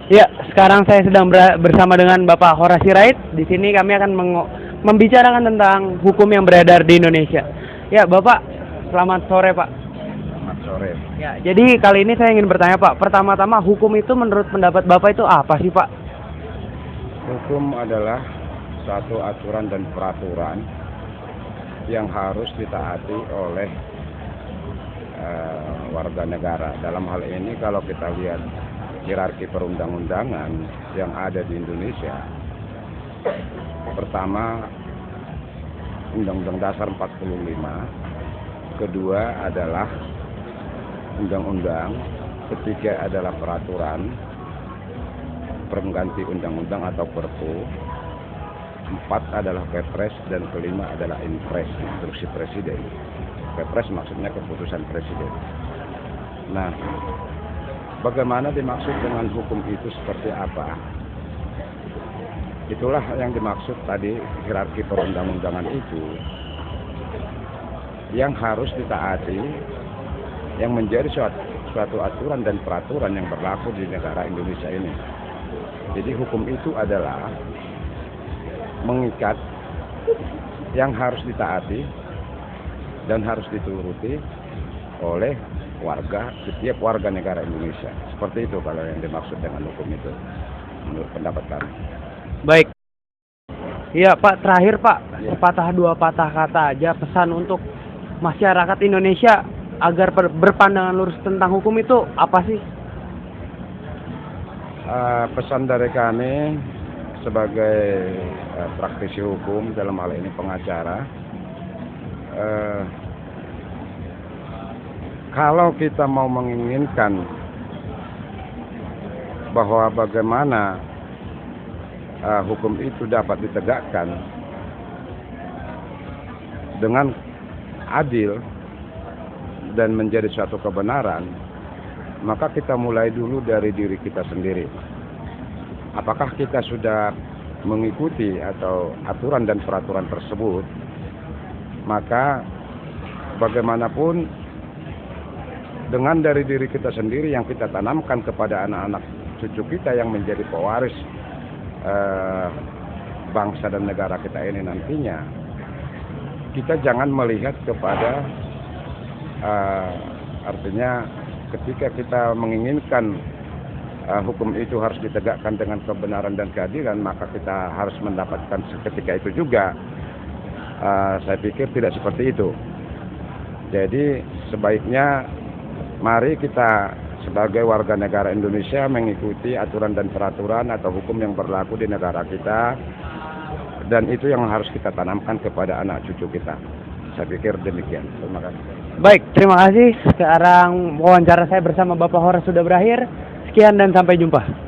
Ya, sekarang saya sedang bersama dengan Bapak Horas Sirait. Di sini kami akan membicarakan tentang hukum yang beredar di Indonesia. Ya, Bapak, selamat sore, Pak. Selamat sore. Ya, jadi kali ini saya ingin bertanya, Pak. Pertama-tama, hukum itu menurut pendapat Bapak itu apa sih, Pak? Hukum adalah suatu aturan dan peraturan yang harus ditaati oleh warga negara. Dalam hal ini kalau kita lihat hierarki perundang-undangan yang ada di Indonesia, pertama Undang-Undang Dasar 45, kedua adalah undang-undang, ketiga adalah peraturan pengganti undang-undang atau Perpu, empat adalah Kepres, dan kelima adalah Inpres, instruksi presiden. Kepres maksudnya keputusan presiden. Nah, bagaimana dimaksud dengan hukum itu seperti apa? Itulah yang dimaksud tadi, hierarki perundang-undangan itu yang harus ditaati, yang menjadi suatu aturan dan peraturan yang berlaku di negara Indonesia ini. Jadi hukum itu adalah mengikat yang harus ditaati dan harus dituruti oleh setiap warga negara Indonesia. Seperti itu kalau yang dimaksud dengan hukum itu, menurut pendapat kami. Baik. Iya, Pak, terakhir, Pak. Ya. Sepatah dua patah kata aja pesan untuk masyarakat Indonesia agar berpandangan lurus tentang hukum itu apa sih? Pesan dari kami sebagai praktisi hukum, dalam hal ini pengacara, kalau kita mau menginginkan bahwa bagaimana hukum itu dapat ditegakkan dengan adil dan menjadi suatu kebenaran, maka kita mulai dulu dari diri kita sendiri. Apakah kita sudah mengikuti atau aturan dan peraturan tersebut? Maka bagaimanapun dengan dari diri kita sendiri yang kita tanamkan kepada anak-anak cucu kita yang menjadi pewaris bangsa dan negara kita ini nantinya, kita jangan melihat kepada artinya ketika kita menginginkan hukum itu harus ditegakkan dengan kebenaran dan keadilan, maka kita harus mendapatkan seketika itu juga. Saya pikir tidak seperti itu. Jadi sebaiknya mari kita sebagai warga negara Indonesia mengikuti aturan dan peraturan atau hukum yang berlaku di negara kita, dan itu yang harus kita tanamkan kepada anak cucu kita. Saya pikir demikian. Terima kasih. Baik, terima kasih. Sekarang wawancara saya bersama Bapak Horas sudah berakhir. Sekian dan sampai jumpa.